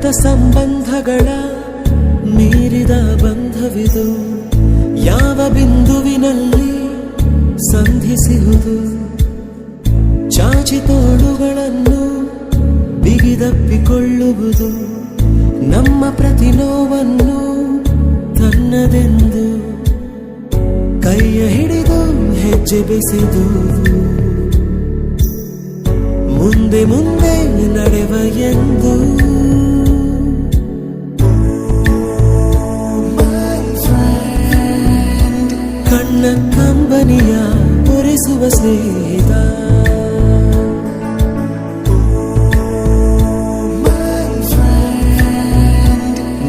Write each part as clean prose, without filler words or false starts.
ರಕ್ತ ಸಂಬಂಧಗಳ ಮೀರಿದ ಬಂಧವಿದು, ಯಾವ ಬಿಂದುವಿನಲ್ಲಿ ಸಂಧಿಸುವುದು. ಚಾಚಿ ತೋಳುಗಳನ್ನು ಬಿಗಿದಪ್ಪಿಕೊಳ್ಳುವುದು, ನಮ್ಮ ಪ್ರತಿ ನೋವನ್ನು ತನ್ನದೆಂದು ಕೈಯ ಹಿಡಿದು ಹೆಜ್ಜೆ ಬೆಸೆದು ಮುಂದೆ ಮುಂದೆ ನಡೆವ ಎಂದು. ಕಣ್ಣ ಕಂಬನಿಯ ಒರೆಸುವ ಸ್ನೇಹಿತ,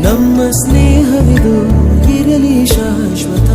ನಮ್ಮ ಸ್ನೇಹವಿದು ಇರಲಿ ಶಾಶ್ವತ.